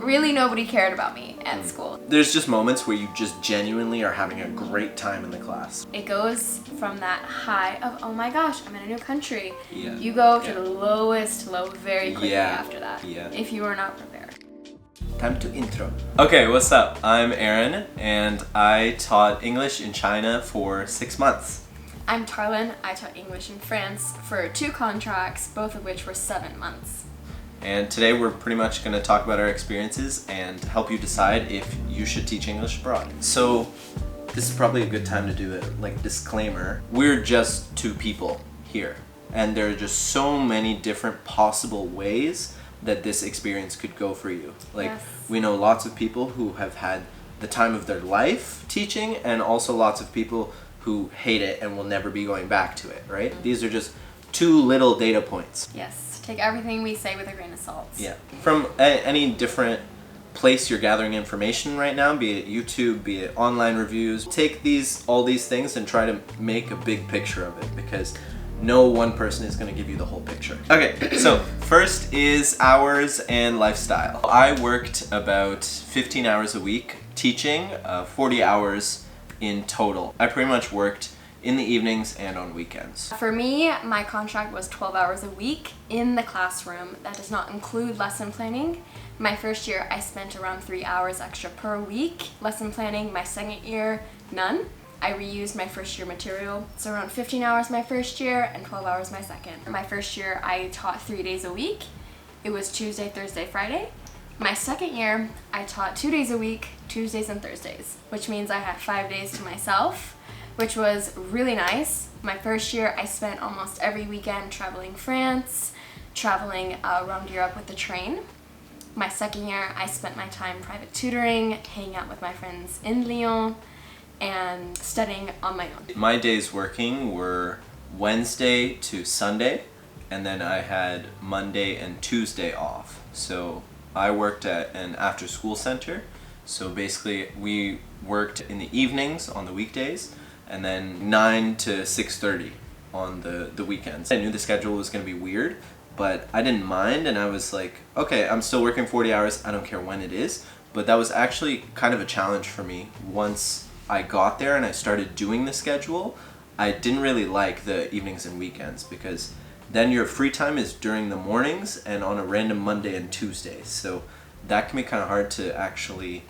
really nobody cared about me at school. There's just moments where you just genuinely are having a great time in the class. It goes from that high of, oh my gosh, I'm in a new country. Yeah. You go to the lowest low very quickly after that, Yeah. if you are not prepared. Time to intro. Okay, what's up? I'm Aaron, and I taught English in China for 6 months. I'm Tarlan. I taught English in France for 2 contracts, both of which were 7 months. And today we're pretty much going to talk about our experiences and help you decide if you should teach English abroad. So this is probably a good time to do a disclaimer. We're just 2 people here, and there are just so many different possible ways that this experience could go for you. Yes. We know lots of people who have had the time of their life teaching, and also lots of people who hate it and will never be going back to it, right? Mm-hmm. These are just 2 little data points. Yes, take everything we say with a grain of salt. Yeah. From any different place you're gathering information right now, be it YouTube, be it online reviews, take all these things and try to make a big picture of it, because no one person is going to give you the whole picture. Okay, so first is hours and lifestyle. I worked about 15 hours a week teaching, 40 hours in total. I pretty much worked in the evenings and on weekends. For me, my contract was 12 hours a week in the classroom. That does not include lesson planning. My first year, I spent around 3 hours extra per week lesson planning. My second year, none. I reused my first year material. So around 15 hours my first year and 12 hours my second. My first year, I taught 3 days a week. It was Tuesday, Thursday, Friday. My second year, I taught 2 days a week, Tuesdays and Thursdays, which means I had 5 days to myself, which was really nice. My first year, I spent almost every weekend traveling France, traveling around Europe with the train. My second year, I spent my time private tutoring, hanging out with my friends in Lyon, and studying on my own. My days working were Wednesday to Sunday, and then I had Monday and Tuesday off. So I worked at an after-school center, so basically we worked in the evenings on the weekdays, and then 9 to 6:30 on the weekends. I knew the schedule was going to be weird, but I didn't mind, and I was like, okay, I'm still working 40 hours, I don't care when it is. But that was actually kind of a challenge for me. Once I got there and I started doing the schedule, I didn't really like the evenings and weekends, because then your free time is during the mornings and on a random Monday and Tuesday. So that can be kind of hard to actually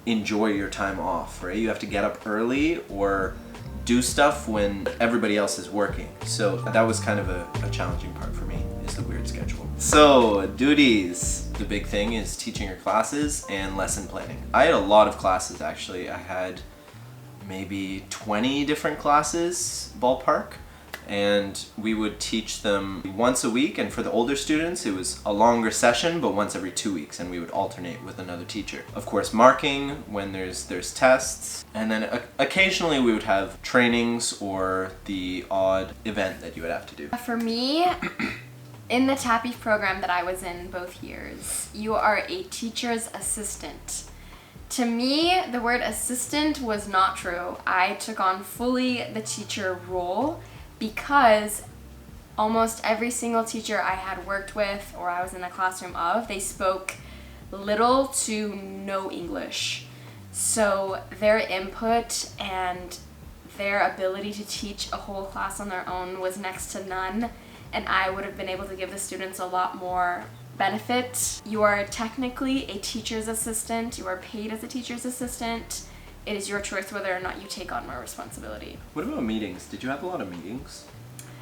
enjoy your time off, right? You have to get up early or do stuff when everybody else is working. So that was kind of a challenging part for me, is the weird schedule. So duties. The big thing is teaching your classes and lesson planning. I had a lot of classes actually. I had maybe 20 different classes, ballpark, and we would teach them once a week, and for the older students it was a longer session, but once every 2 weeks, and we would alternate with another teacher. Of course, marking when there's tests, and then occasionally we would have trainings or the odd event that you would have to do. For me, in the TAPIF program that I was in both years, you are a teacher's assistant. To me, the word assistant was not true. I took on fully the teacher role because almost every single teacher I had worked with or I was in the classroom of, they spoke little to no English. So their input and their ability to teach a whole class on their own was next to none, and I would have been able to give the students a lot more benefit. You are technically a teacher's assistant. You are paid as a teacher's assistant. It is your choice whether or not you take on more responsibility. What about meetings? Did you have a lot of meetings?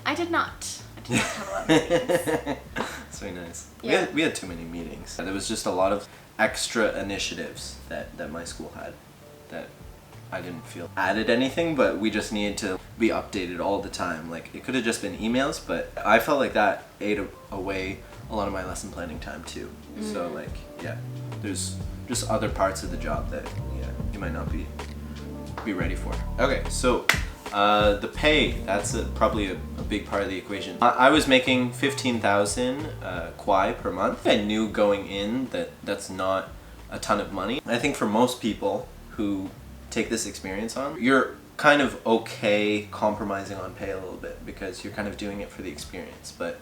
I did not. I did not have a lot of meetings. That's very nice. Yeah. We had too many meetings. There was just a lot of extra initiatives that my school had that I didn't feel added anything, but we just needed to be updated all the time. Like, it could have just been emails, but I felt like that ate away a lot of my lesson planning time too. So there's just other parts of the job that you might not be ready for. Okay, so the pay, that's probably a big part of the equation. I was making 15,000 kwai per month. I knew going in that that's not a ton of money. I think for most people who take this experience on, you're kind of okay compromising on pay a little bit because you're kind of doing it for the experience. But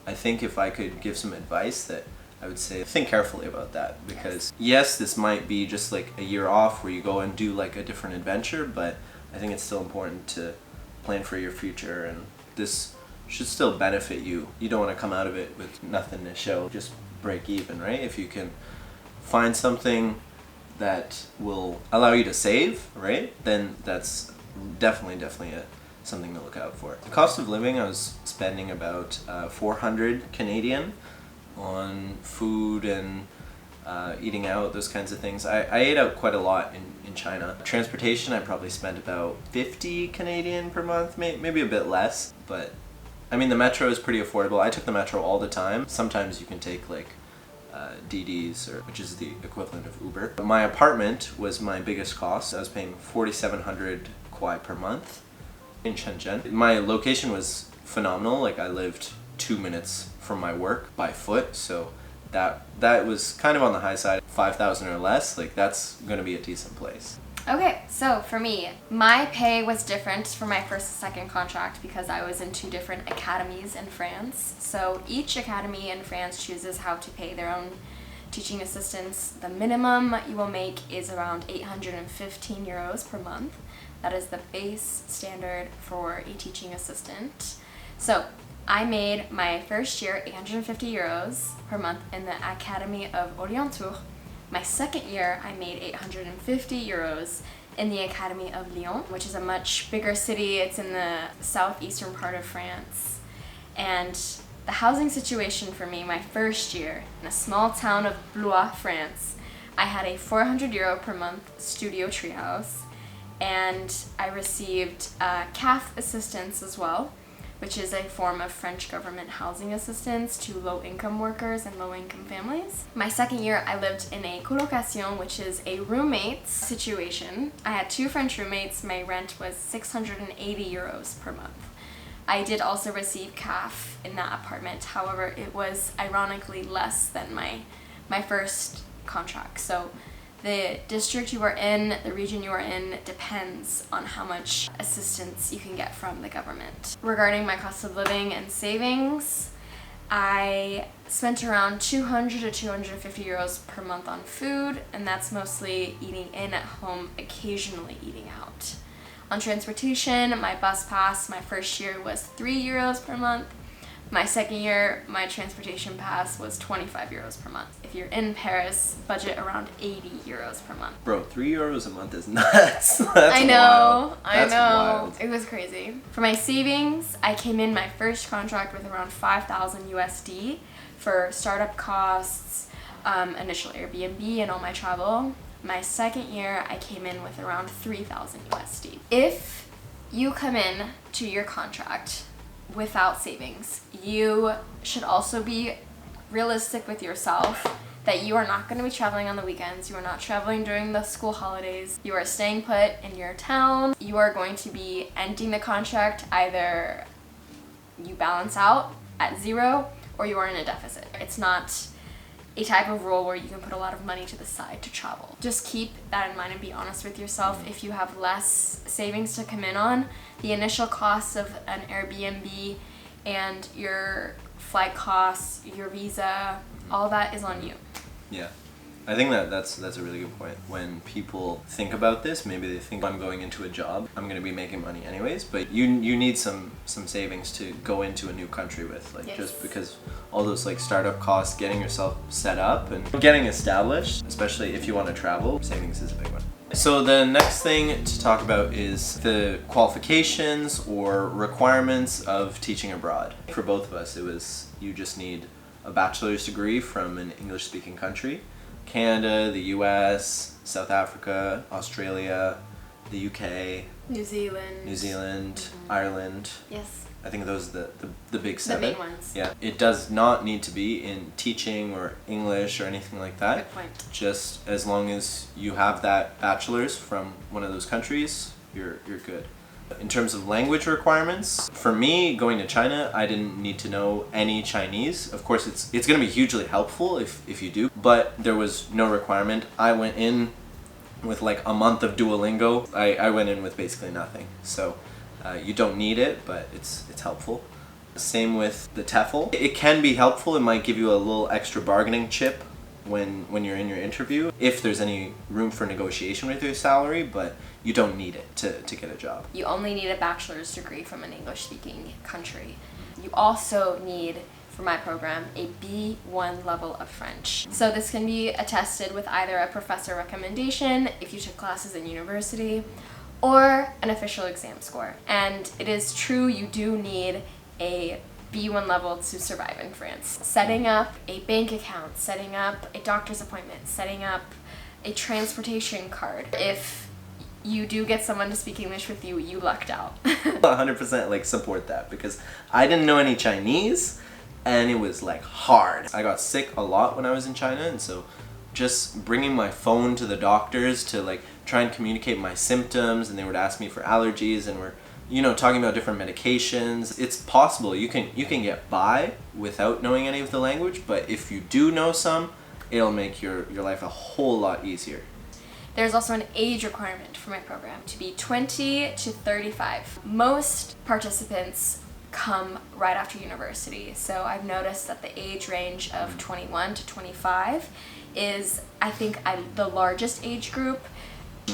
I think if I could give some advice, that I would say think carefully about that, because yes, this might be just like a year off where you go and do like a different adventure, but I think it's still important to plan for your future, and this should still benefit you. You don't want to come out of it with nothing to show, just break even, right? If you can find something that will allow you to save, right, then that's definitely something to look out for. The cost of living, I was spending about 400 Canadian on food and eating out, those kinds of things. I ate out quite a lot in China. Transportation, I probably spent about 50 Canadian per month, maybe a bit less, but I mean the metro is pretty affordable. I took the metro all the time. Sometimes you can take like DDs, which is the equivalent of Uber. But my apartment was my biggest cost. I was paying 4,700 kwai per month in Shenzhen. My location was phenomenal. Like I lived 2 minutes from my work by foot, so that was kind of on the high side. 5,000 or less, like that's gonna be a decent place. Okay, so for me, my pay was different for my first and second contract because I was in 2 different academies in France. So each academy in France chooses how to pay their own teaching assistants. The minimum you will make is around 815 euros per month. That is the base standard for a teaching assistant. So I made my first year 850 euros per month in the Academy of Orientour. My second year, I made 850 euros in the Academy of Lyon, which is a much bigger city. It's in the southeastern part of France. And the housing situation for me, my first year, in a small town of Blois, France, I had a 400 euro per month studio treehouse, and I received CAF assistance as well, which is a form of French government housing assistance to low-income workers and low-income families. My second year, I lived in a colocation, which is a roommate's situation. I had 2 French roommates. My rent was 680 euros per month. I did also receive CAF in that apartment. However, it was ironically less than my first contract. So the district you are in, the region you are in, depends on how much assistance you can get from the government. Regarding my cost of living and savings, I spent around 200 to 250 euros per month on food, and that's mostly eating in at home, occasionally eating out. On transportation, my bus pass my first year was 3 euros per month. My second year, my transportation pass was 25 euros per month. If you're in Paris, budget around 80 euros per month. Bro, 3 euros a month is nuts. That's I know, wild. I That's know. wild. It was crazy. For my savings, I came in my first contract with around 5,000 USD for startup costs, initial Airbnb, and all my travel. My second year, I came in with around 3,000 USD. If you come in to your contract without savings, you should also be realistic with yourself that you are not going to be traveling on the weekends, you are not traveling during the school holidays, you are staying put in your town, you are going to be ending the contract, either you balance out at 0 or you are in a deficit. It's not a type of role where you can put a lot of money to the side to travel. Just keep that in mind and be honest with yourself. If you have less savings to come in on, the initial costs of an Airbnb and your flight costs, your visa, all that is on you. Yeah. I think that's a really good point. When people think about this, maybe they think I'm going into a job, I'm going to be making money anyways, but you need some savings to go into a new country with, like, yes. Just because all those like startup costs, getting yourself set up and getting established, especially if you want to travel, savings is a big one. So the next thing to talk about is the qualifications or requirements of teaching abroad. For both of us, it was you just need a bachelor's degree from an English-speaking country. Canada, the US, South Africa, Australia, the UK, New Zealand, mm-hmm. Ireland. Yes. I think those are the big 7. The main ones. Yeah. It does not need to be in teaching or English or anything like that. Good point. Just as long as you have that bachelor's from one of those countries, you're good. In terms of language requirements, for me, going to China, I didn't need to know any Chinese. Of course, it's going to be hugely helpful if you do, but there was no requirement. I went in with like a month of Duolingo. I went in with basically nothing. So you don't need it, but it's helpful. Same with the TEFL. It can be helpful. It might give you a little extra bargaining chip when you're in your interview, if there's any room for negotiation with your salary, but you don't need it to get a job. You only need a bachelor's degree from an English-speaking country. You also need, for my program, a B1 level of French. So this can be attested with either a professor recommendation if you took classes in university, or an official exam score. And it is true, you do need a B1 level to survive in France. Setting up a bank account, setting up a doctor's appointment, setting up a transportation card. If you do get someone to speak English with you, you lucked out. 100% like support that, because I didn't know any Chinese and it was like hard. I got sick a lot when I was in China, and so just bringing my phone to the doctors to like try and communicate my symptoms, and they would ask me for allergies, and we're talking about different medications. It's possible you can get by without knowing any of the language, but if you do know some, it'll make your life a whole lot easier. There's also an age requirement for my program to be 20 to 35. Most participants come right after university, so I've noticed that the age range of 21 to 25 is, I think, the largest age group.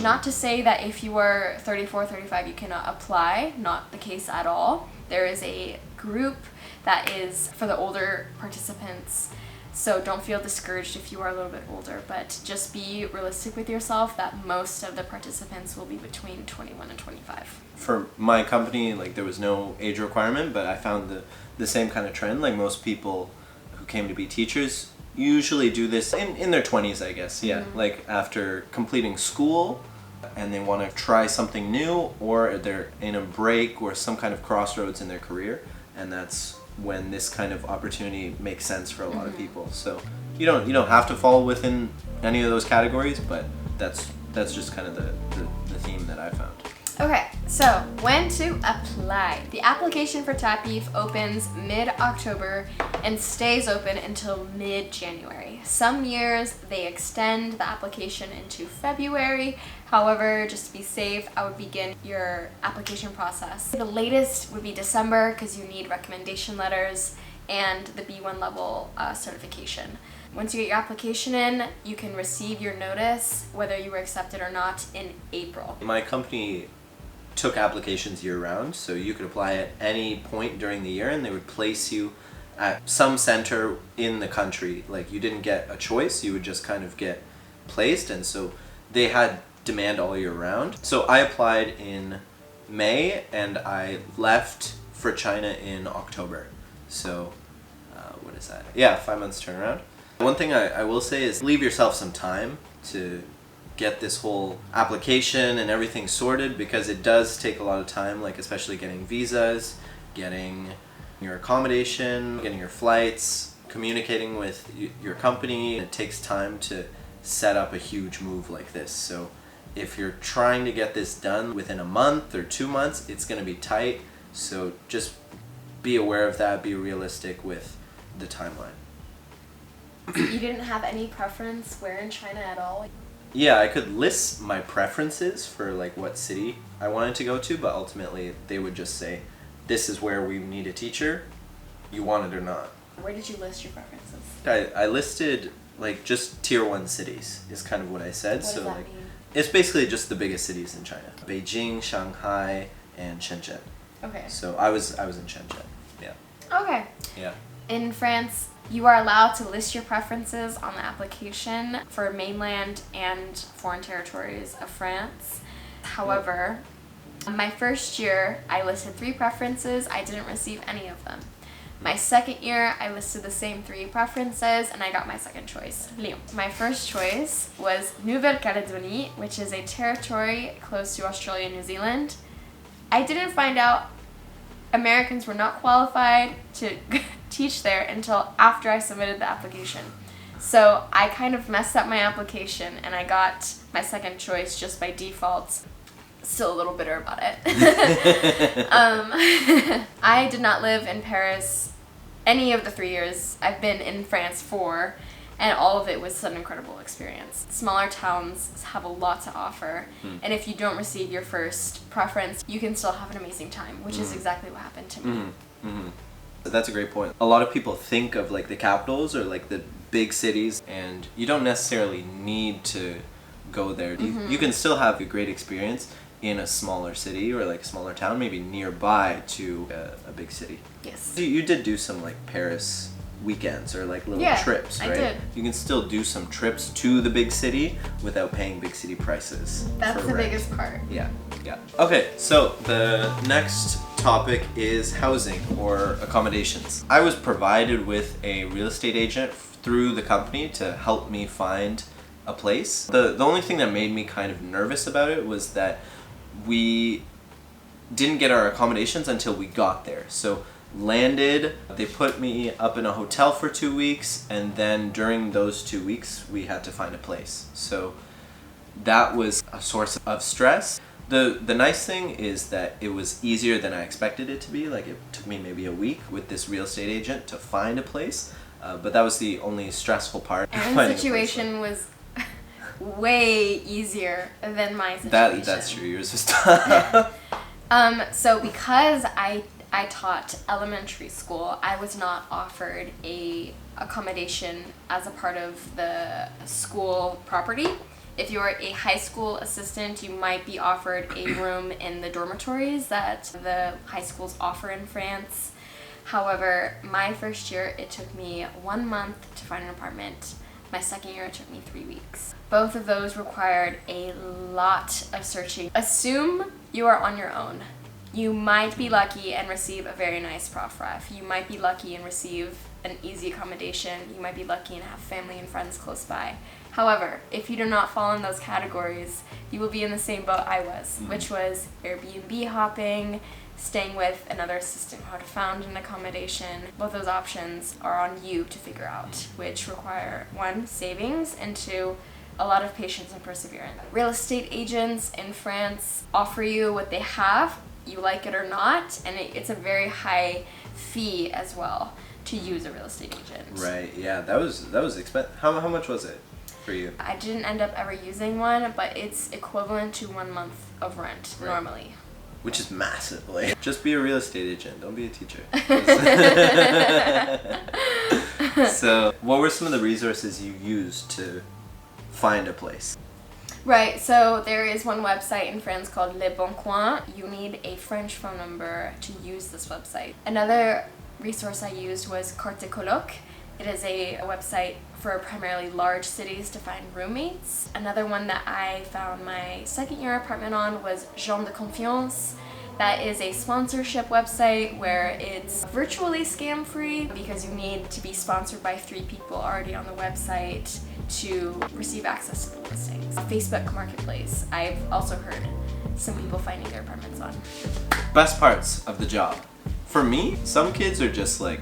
Not to say that if you are 34, 35 you cannot apply, not the case at all. There is a group that is for the older participants, so don't feel discouraged if you are a little bit older, but just be realistic with yourself that most of the participants will be between 21 and 25. For my company, like, there was no age requirement, but I found the same kind of trend. Like, most people who came to be teachers usually do this in their 20s, I guess. Yeah, like after completing school and they want to try something new, or they're in a break or some kind of crossroads in their career, and that's when this kind of opportunity makes sense for a lot of people. So you don't have to fall within any of those categories, but that's just kind of the theme that I found. Okay, so when to apply. The application for TAPIF opens mid-October and stays open until mid-January. Some years they extend the application into February. However, just to be safe, I would begin your application process. The latest would be December, because you need recommendation letters and the B1 level certification. Once you get your application in, you can receive your notice, whether you were accepted or not, in April. My company took applications year-round, so you could apply at any point during the year and they would place you at some center in the country. Like, you didn't get a choice, you would just kind of get placed, and so they had demand all year round. So I applied in May and I left for China in October. So what is that? Yeah, 5 months turnaround. One thing I will say is leave yourself some time to get this whole application and everything sorted, because it does take a lot of time, like especially getting visas, getting your accommodation, getting your flights, communicating with your company. It takes time to set up a huge move like this. So if you're trying to get this done within a month or 2 months, it's going to be tight. So just be aware of that, be realistic with the timeline. You didn't have any preference where in China at all? Yeah, I could list my preferences for like what city I wanted to go to, but ultimately they would just say, this is where we need a teacher, you want it or not. Where did you list your preferences? I listed like just tier 1 cities is kind of what I said. What does that mean? It's basically just the biggest cities in China. Beijing, Shanghai, and Shenzhen. Okay. So I was in Shenzhen. Yeah. Okay. Yeah. In France, you are allowed to list your preferences on the application for mainland and foreign territories of France. However, my first year, I listed 3 preferences. I didn't receive any of them. My second year, I listed the same 3 preferences, and I got my second choice, Lyon. My first choice was Nouvelle-Calédonie, which is a territory close to Australia and New Zealand. I didn't find out Americans were not qualified to teach there until after I submitted the application. So I kind of messed up my application and I got my second choice just by default. Still a little bitter about it. I did not live in Paris any of the 3 years I've been in France for, and all of it was an incredible experience. Smaller towns have a lot to offer, and if you don't receive your first preference, you can still have an amazing time, which is exactly what happened to me. That's a great point. A lot of people think of like the capitals or like the big cities, and you don't necessarily need to go there. You can still have a great experience in a smaller city or like a smaller town, maybe nearby to a big city. Yes. You did do some like Paris weekends or like little trips, right? I did. You can still do some trips to the big city without paying big city prices. That's the biggest part. Yeah. Okay, so the next topic is housing or accommodations. I was provided with a real estate agent through the company to help me find a place. The only thing that made me kind of nervous about it was that we didn't get our accommodations until we got there. So landed, they put me up in a hotel for 2 weeks, and then during those 2 weeks we had to find a place. So that was a source of stress. The nice thing is that it was easier than I expected it to be. Like, it took me maybe a week with this real estate agent to find a place, but that was the only stressful part. And the situation was way easier than my situation. That's true. Yours was tough. So because I taught elementary school, I was not offered a accommodation as a part of the school property. If you're a high school assistant, you might be offered a room in the dormitories that the high schools offer in France. However, my first year, it took me 1 month to find an apartment. My second year, it took me 3 weeks. Both of those required a lot of searching. Assume you are on your own. You might be lucky and receive a very nice prof ref. You might be lucky and receive an easy accommodation. You might be lucky and have family and friends close by. However, if you do not fall in those categories, you will be in the same boat I was, which was Airbnb hopping, staying with another assistant who had found an accommodation. Both those options are on you to figure out, which require 1, savings, and 2, a lot of patience and perseverance. Real estate agents in France offer you what they have, you like it or not, and it's a very high fee as well to use a real estate agent. Right, yeah, that was expensive. How much was it for you? I didn't end up ever using one, but it's equivalent to 1 month of rent normally. Which is massively. Just be a real estate agent, don't be a teacher. So, what were some of the resources you used to find a place? Right, so there is one website in France called Le Bon Coin. You need a French phone number to use this website. Another resource I used was Carte Coloc. It is a website for primarily large cities to find roommates. Another one that I found my second year apartment on was Gens de Confiance. That is a sponsorship website where it's virtually scam-free because you need to be sponsored by 3 people already on the website to receive access to the listings. Facebook Marketplace, I've also heard some people finding their apartments on. Best parts of the job. For me, some kids are just like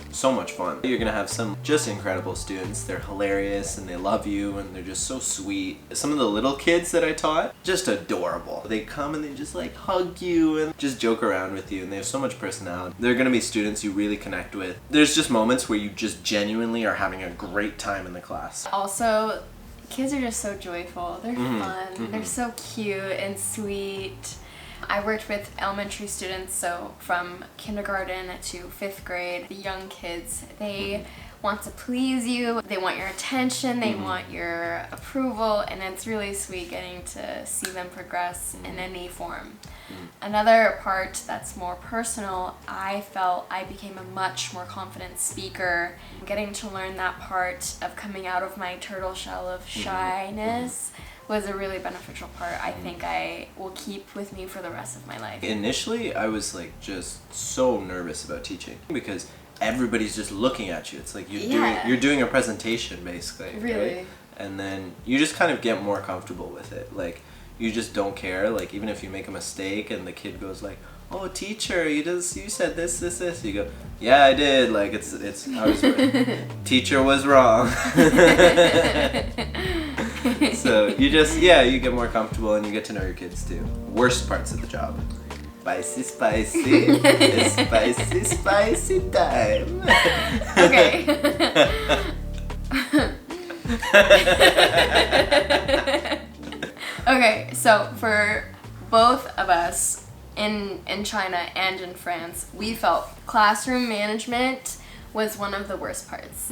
so much fun. You're gonna have some just incredible students. They're hilarious and they love you and they're just so sweet. Some of the little kids that I taught, just adorable. They come and they just like hug you and just joke around with you, and they have so much personality. They're gonna be students you really connect with. There's just moments where you just genuinely are having a great time in the class. Also, kids are just so joyful. They're fun. They're so cute and sweet. I worked with elementary students, so from kindergarten to 5th grade. The young kids, they want to please you, they want your attention, they want your approval, and it's really sweet getting to see them progress in any form. Another part that's more personal, I felt I became a much more confident speaker. Getting to learn that part of coming out of my turtle shell of shyness was a really beneficial part. I think I will keep with me for the rest of my life. Initially, I was like just so nervous about teaching because everybody's just looking at you. It's like you're doing a presentation basically. Really? Right? And then you just kind of get more comfortable with it. Like, you just don't care. Like, even if you make a mistake and the kid goes like, "Oh, teacher, you said this," you go, "Yeah, I did." Like, I was teacher was wrong. So you just, you get more comfortable and you get to know your kids too. Worst parts of the job. Spicy, it's spicy time. Okay. Okay, so for both of us, in China and in France, we felt classroom management was one of the worst parts.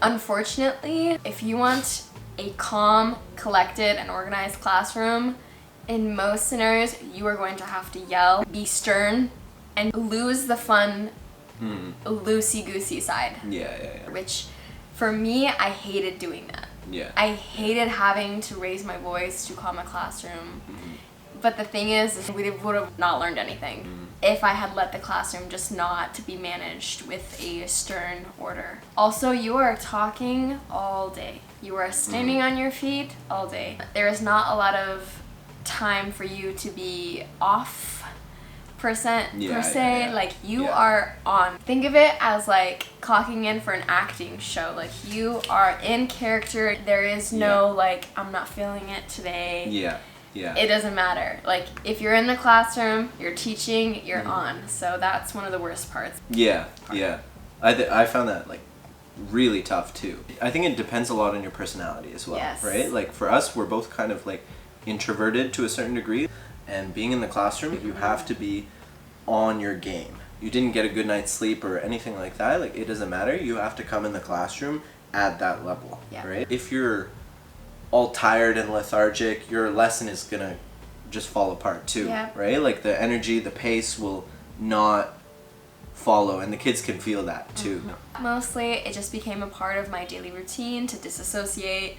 Unfortunately, if you want a calm, collected, and organized classroom, in most scenarios, you are going to have to yell, be stern, and lose the fun, loosey-goosey side. Which, for me, I hated doing that. I hated having to raise my voice to calm a classroom. But the thing is we would have not learned anything if I had let the classroom just not to be managed with a stern order. Also, you are talking all day. You are standing on your feet all day. There is not a lot of time for you to be off per se. Like, you are on. Think of it as like clocking in for an acting show. Like, you are in character. There is no like, I'm not feeling it today. It doesn't matter. Like, if you're in the classroom, you're teaching, you're on. So that's one of the worst parts. I found that like really tough too. I think it depends a lot on your personality as well, right? Like, for us, we're both kind of like introverted to a certain degree, and being in the classroom, you have to be on your game. You didn't get a good night's sleep or anything like that, like, it doesn't matter. You have to come in the classroom at that level, right? If you're all tired and lethargic, your lesson is gonna just fall apart too, right? Like, the energy, the pace will not follow, and the kids can feel that too. Mostly, it just became a part of my daily routine to disassociate.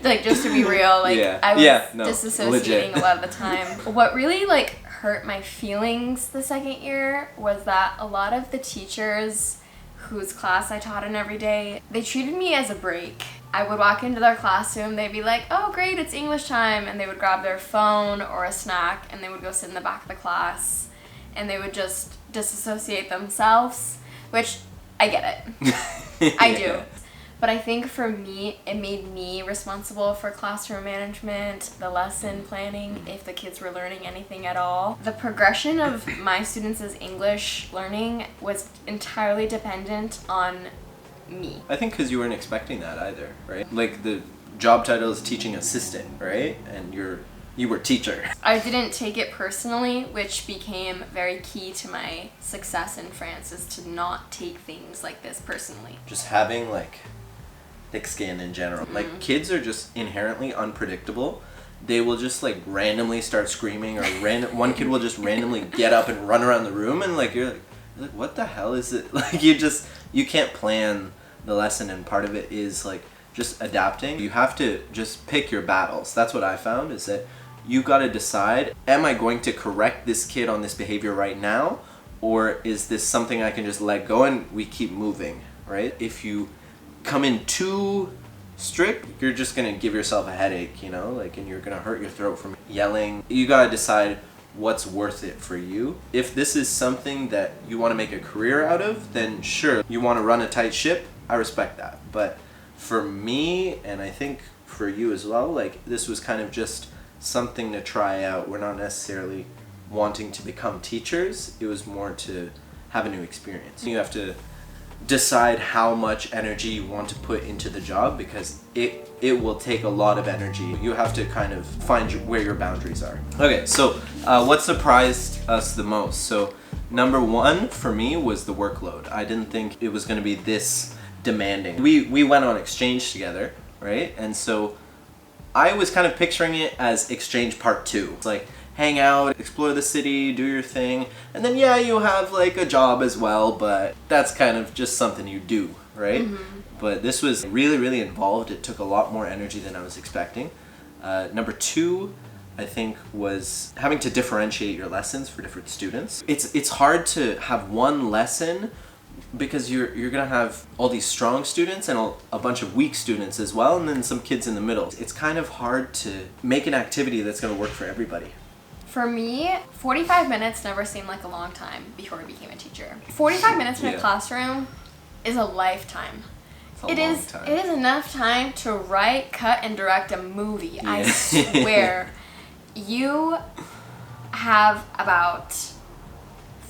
Like, just to be real, like, I was disassociating a lot of the time. What really like hurt my feelings the second year was that a lot of the teachers whose class I taught in every day, they treated me as a break. I would walk into their classroom, they'd be like, oh great, it's English time, and they would grab their phone or a snack and they would go sit in the back of the class and they would just disassociate themselves, which I get it. I do. But I think for me, it made me responsible for classroom management, the lesson planning, if the kids were learning anything at all. The progression of my students' English learning was entirely dependent on me. I think because you weren't expecting that either, right? Like, the job title is teaching assistant, right? And you were teacher. I didn't take it personally, which became very key to my success in France, is to not take things like this personally. Just having like thick skin in general. Like, kids are just inherently unpredictable. They will just like randomly start screaming, or one kid will just randomly get up and run around the room, and like you're like, what the hell is it? Like, you can't plan the lesson, and part of it is like just adapting. You have to just pick your battles. That's what I found, is that you got to decide, am I going to correct this kid on this behavior right now, or is this something I can just let go and we keep moving, right? If you come in too strict, you're just gonna give yourself a headache, you know, like, and you're gonna hurt your throat from yelling. You gotta decide what's worth it for you. If this is something that you want to make a career out of, then sure, you want to run a tight ship, I respect that. But for me, and I think for you as well, like, this was kind of just something to try out. We're not necessarily wanting to become teachers. It was more to have a new experience. You have to decide how much energy you want to put into the job, because it will take a lot of energy. You have to kind of find where your boundaries are. Okay, so what surprised us the most? So number one for me was the workload. I didn't think it was going to be this demanding. We went on exchange together, right? And so I was kind of picturing it as exchange part 2. It's like, hang out, explore the city, do your thing, and then you have like a job as well, but that's kind of just something you do, right? But this was really, really involved. It took a lot more energy than I was expecting. Number 2, I think, was having to differentiate your lessons for different students. It's hard to have one lesson, because you're gonna have all these strong students and a bunch of weak students as well, and then some kids in the middle. It's kind of hard to make an activity that's gonna work for everybody. For me, 45 minutes never seemed like a long time before I became a teacher. 45 minutes in a classroom is a lifetime. It is enough time to write, cut, and direct a movie. I swear. You have about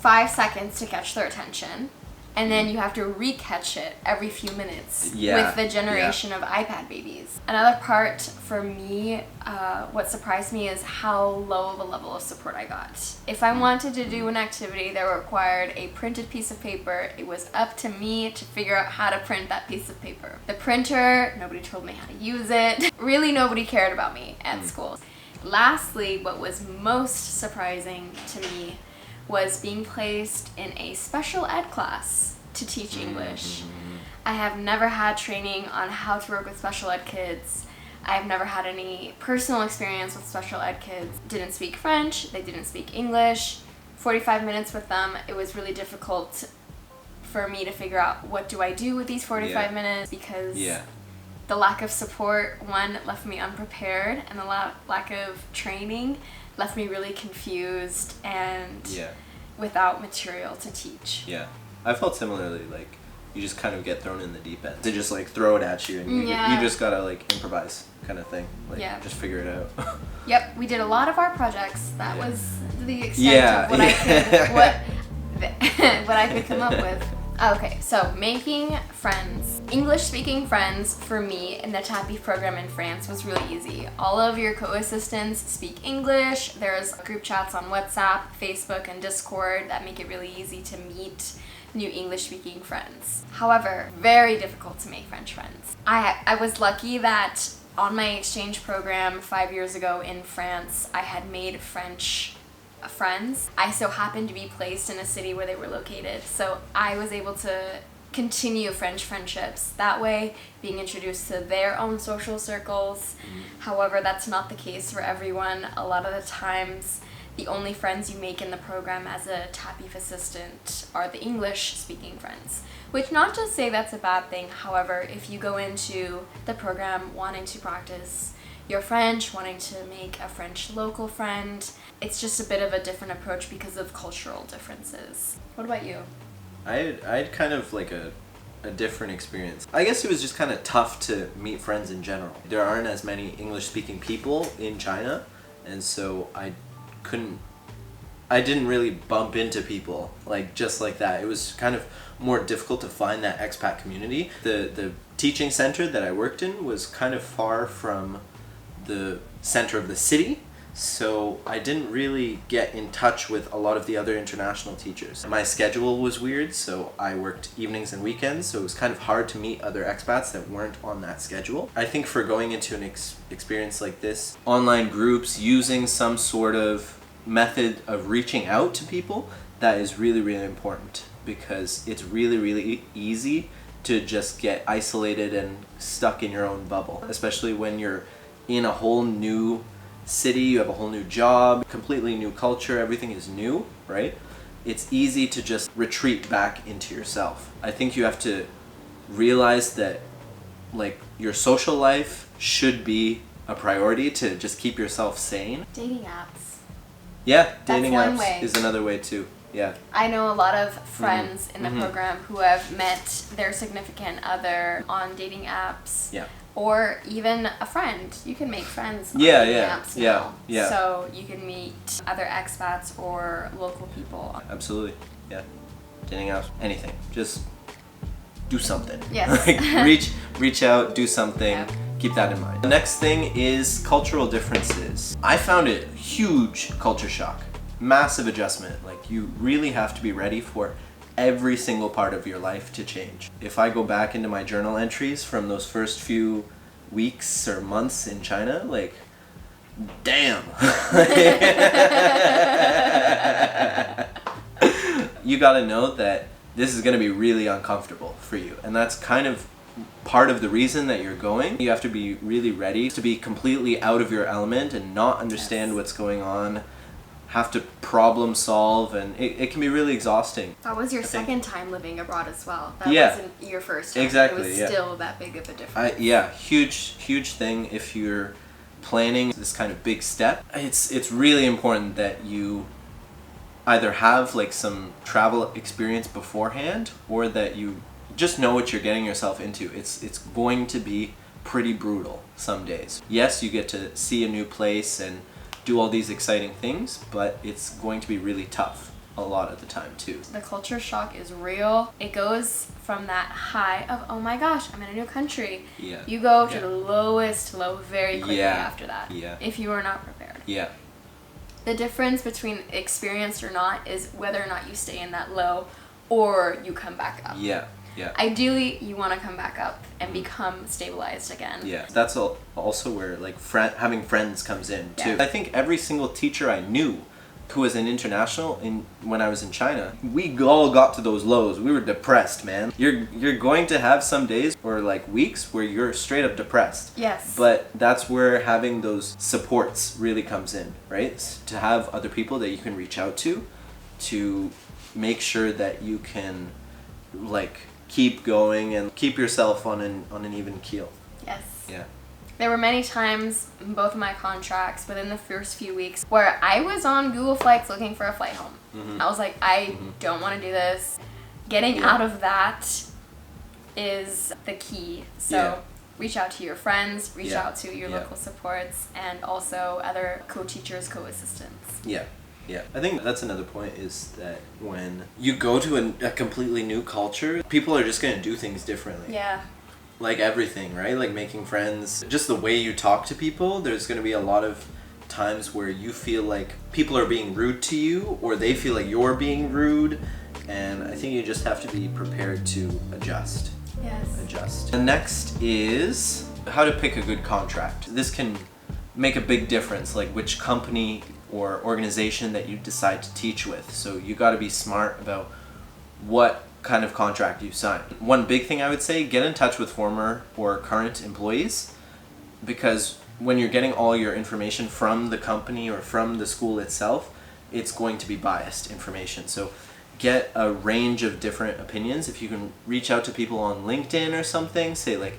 5 seconds to catch their attention, and then you have to re-catch it every few minutes Yeah, with the generation of iPad babies. Another part for me, what surprised me is how low of a level of support I got. If I wanted to do an activity that required a printed piece of paper, it was up to me to figure out how to print that piece of paper. The printer, nobody told me how to use it. Really, nobody cared about me at school. Lastly, what was most surprising to me was being placed in a special ed class to teach English. I have never had training on how to work with special ed kids. I've never had any personal experience with special ed kids. Didn't speak French, they didn't speak English. 45 minutes with them, it was really difficult for me to figure out what do I do with these 45 minutes, because the lack of support, one, left me unprepared, and the lack of training left me really confused and without material to teach. Yeah, I felt similarly, like you just kind of get thrown in the deep end. They just like throw it at you and you just gotta like improvise kind of thing. Like just figure it out. Yep, we did a lot of art projects. That was the extent of what I could what I could come up with. Okay, so making friends. English-speaking friends for me in the TAPI program in France was really easy. All of your co-assistants speak English. There's group chats on WhatsApp, Facebook, and Discord that make it really easy to meet new English-speaking friends. However, very difficult to make French friends. I was lucky that on my exchange program 5 years ago in France, I had made French friends. I so happened to be placed in a city where they were located, so I was able to continue French friendships that way, being introduced to their own social circles. However, that's not the case for everyone. A lot of the times, the only friends you make in the program as a TAPIF assistant are the English-speaking friends, which not to say that's a bad thing. However, if you go into the program wanting to practice your French, wanting to make a French local friend, it's just a bit of a different approach because of cultural differences. What about you? I had kind of like a different experience. I guess it was just kind of tough to meet friends in general. There aren't as many English-speaking people in China, and so I didn't really bump into people like just like that. It was kind of more difficult to find that expat community. The teaching center that I worked in was kind of far from the center of the city, so I didn't really get in touch with a lot of the other international teachers. My schedule was weird, so I worked evenings and weekends, so it was kind of hard to meet other expats that weren't on that schedule. I think for going into an experience like this, online groups, using some sort of method of reaching out to people, that is really, really important, because it's really, really easy to just get isolated and stuck in your own bubble, especially when you're in a whole new city, you have a whole new job, completely new culture, everything is new, right? It's easy to just retreat back into yourself. I think you have to realize that like your social life should be a priority to just keep yourself sane. Dating apps. Yeah, dating That's one apps way. is another way too. Yeah. I know a lot of friends in the program who have met their significant other on dating apps. Yeah. Or even a friend. You can make friends on Yeah, dating yeah, apps yeah, now. yeah. So you can meet other expats or local people. Absolutely. Yeah. Dating apps, anything. Just do something. Yes. Like reach out, do something. Yep. Keep that in mind. The next thing is cultural differences. I found it a huge culture shock. Massive adjustment. Like you really have to be ready for every single part of your life to change. If I go back into my journal entries from those first few weeks or months in China, like, damn. You gotta know that this is gonna be really uncomfortable for you, and that's kind of part of the reason that you're going. You have to be really ready to be completely out of your element and not understand what's going on, have to problem solve, and it can be really exhausting. That was your second time living abroad as well. That Yeah. wasn't your first time. Exactly, It was yeah. still that big of a difference. Yeah, huge thing if you're planning this kind of big step. It's really important that you either have like some travel experience beforehand, or that you just know what you're getting yourself into. It's going to be pretty brutal some days. Yes, you get to see a new place and do all these exciting things, but it's going to be really tough a lot of the time too. The culture shock is real. It goes from that high of, oh my gosh, I'm in a new country. Yeah. You go to the lowest low very quickly after that. Yeah. If you are not prepared. Yeah. The difference between experienced or not is whether or not you stay in that low or you come back up. Yeah. Yeah. Ideally, you want to come back up and become stabilized again. Yeah. That's also where like having friends comes in too. Yeah. I think every single teacher I knew who was an international when I was in China, we all got to those lows. We were depressed, man. You're going to have some days or like weeks where you're straight up depressed. Yes. But that's where having those supports really comes in, right? To have other people that you can reach out to make sure that you can like keep going and keep yourself on an even keel. Yes. Yeah. There were many times in both of my contracts within the first few weeks where I was on Google Flights looking for a flight home. Mm-hmm. I was like, I don't want to do this. Getting out of that is the key. So reach out to your friends, reach out to your local supports, and also other co-teachers, co-assistants. Yeah. Yeah, I think that's another point is that when you go to a completely new culture, people are just going to do things differently. Yeah. Like everything, right? Like making friends, just the way you talk to people, there's going to be a lot of times where you feel like people are being rude to you or they feel like you're being rude, and I think you just have to be prepared to adjust. Yes. Adjust. The next is how to pick a good contract. This can make a big difference, like which company or organization that you decide to teach with. So you got to be smart about what kind of contract you sign. One big thing I would say, get in touch with former or current employees, because when you're getting all your information from the company or from the school itself, it's going to be biased information. So get a range of different opinions. If you can reach out to people on LinkedIn or something, say like,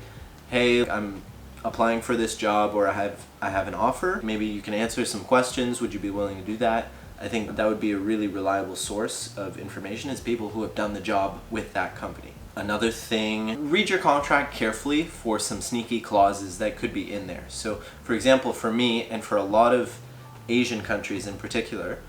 hey, I'm applying for this job, or I have an offer. Maybe you can answer some questions. Would you be willing to do that? I think that would be a really reliable source of information, is people who have done the job with that company. Another thing, read your contract carefully for some sneaky clauses that could be in there. So for example, for me and for a lot of Asian countries in particular,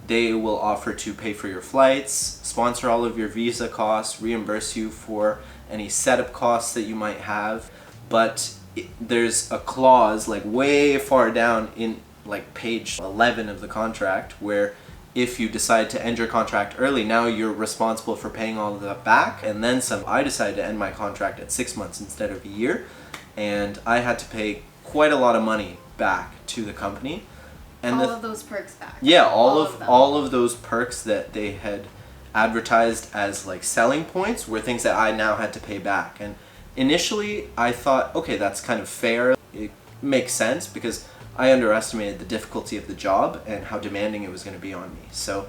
they will offer to pay for your flights, sponsor all of your visa costs, reimburse you for any setup costs that you might have, but there's a clause like way far down in like page 11 of the contract where if you decide to end your contract early, now you're responsible for paying all of that back and then some. I decided to end my contract at 6 months instead of a year, and I had to pay quite a lot of money back to the company. And all of those perks back. Yeah, all of those perks that they had advertised as like selling points were things that I now had to pay back. And initially, I thought, okay, that's kind of fair. It makes sense because I underestimated the difficulty of the job and how demanding it was going to be on me. So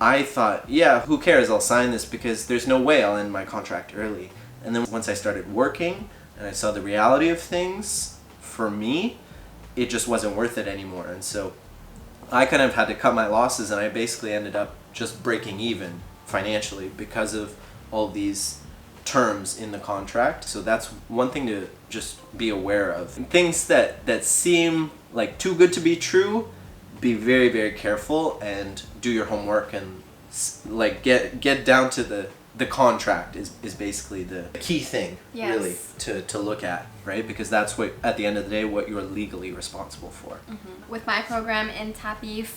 I thought, yeah, who cares? I'll sign this because there's no way I'll end my contract early. And then once I started working and I saw the reality of things, for me, it just wasn't worth it anymore. And so I kind of had to cut my losses, and I basically ended up just breaking even financially because of all these terms in the contract. So that's one thing to just be aware of. Things that seem like too good to be true, be very, very careful and do your homework and like get down to the contract is basically the key thing. Yes. Really to look at, right? Because that's what at the end of the day what you're legally responsible for. Mm-hmm. With my program in TAPIF,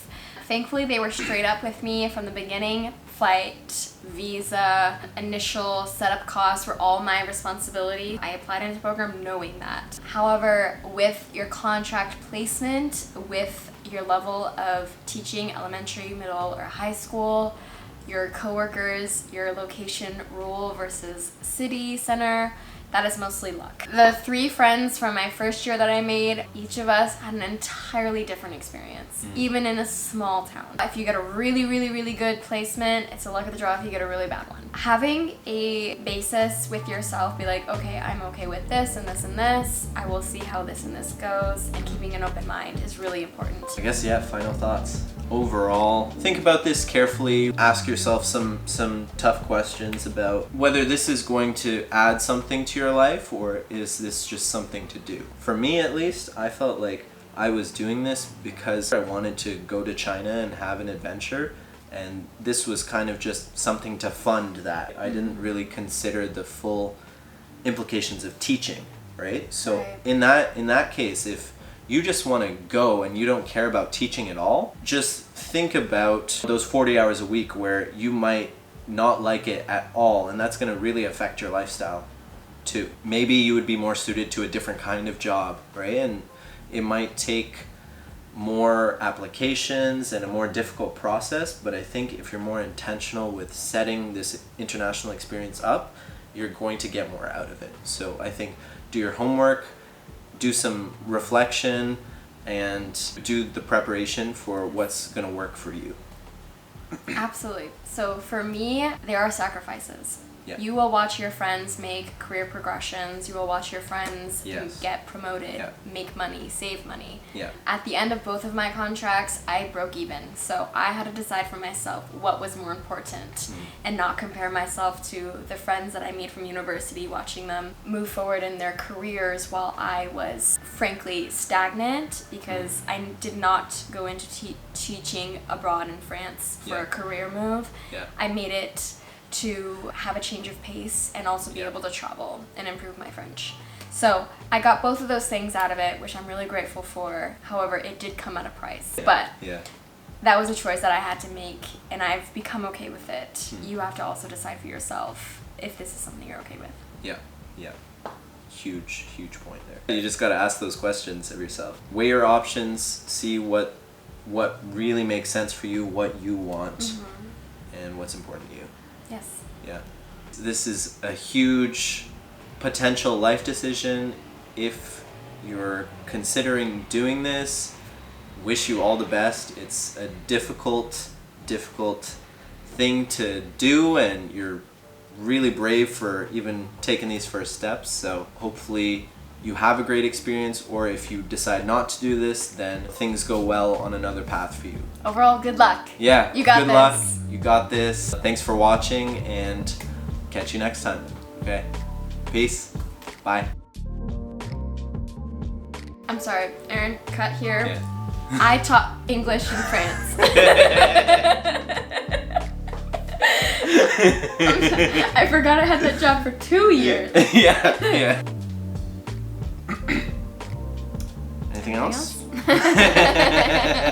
thankfully they were straight up with me from the beginning. Flight, visa, initial setup costs were all my responsibility. I applied into the program knowing that. However, with your contract placement, with your level of teaching elementary, middle, or high school, your coworkers, your location rural versus city center, that is mostly luck. The 3 friends from my first year that I made, each of us had an entirely different experience, even in a small town. If you get a really, really, really good placement, it's a luck of the draw if you get a really bad one. Having a basis with yourself, be like, okay, I'm okay with this and this and this, I will see how this and this goes, and keeping an open mind is really important. I guess, yeah, final thoughts. Overall, think about this carefully. Ask yourself some tough questions about whether this is going to add something to your life or is this just something to do. For me, at least, I felt like I was doing this because I wanted to go to China and have an adventure And this was kind of just something to fund that. I didn't really consider the full implications of teaching, right? So Right. in that case, if you just want to go and you don't care about teaching at all, just think about those 40 hours a week where you might not like it at all, and that's going to really affect your lifestyle too. Maybe you would be more suited to a different kind of job, right? And it might take more applications and a more difficult process, but I think if you're more intentional with setting this international experience up, you're going to get more out of it. So I think do your homework, do some reflection, and do the preparation for what's going to work for you. Absolutely. So for me, there are sacrifices. Yeah. You will watch your friends make career progressions. You will watch your friends Yes. get promoted, Yeah. make money, save money. Yeah. At the end of both of my contracts, I broke even. So I had to decide for myself what was more important and not compare myself to the friends that I made from university, watching them move forward in their careers while I was frankly stagnant because I did not go into teaching abroad in France for Yeah. a career move. Yeah. I made it to have a change of pace and also be Yeah. able to travel and improve my French. So I got both of those things out of it, which I'm really grateful for. However, it did come at a price. But Yeah. that was a choice that I had to make, and I've become okay with it. You have to also decide for yourself if this is something you're okay with. Yeah. Yeah. Huge point there. You just got to ask those questions of yourself. Weigh your options, see what really makes sense for you, what you want, and what's important to you. Yes. Yeah. This is a huge potential life decision. If you're considering doing this, wish you all the best. It's a difficult thing to do, and you're really brave for even taking these first steps. So hopefully you have a great experience, or if you decide not to do this, then things go well on another path for you. Overall, good luck. Yeah, You got good this. luck. You got this. Thanks for watching, and catch you next time. Okay. Peace. Bye. I'm sorry, Aaron, cut here. Yeah. I taught English in France. I forgot I had that job for 2 years. Yeah. Anything else? else?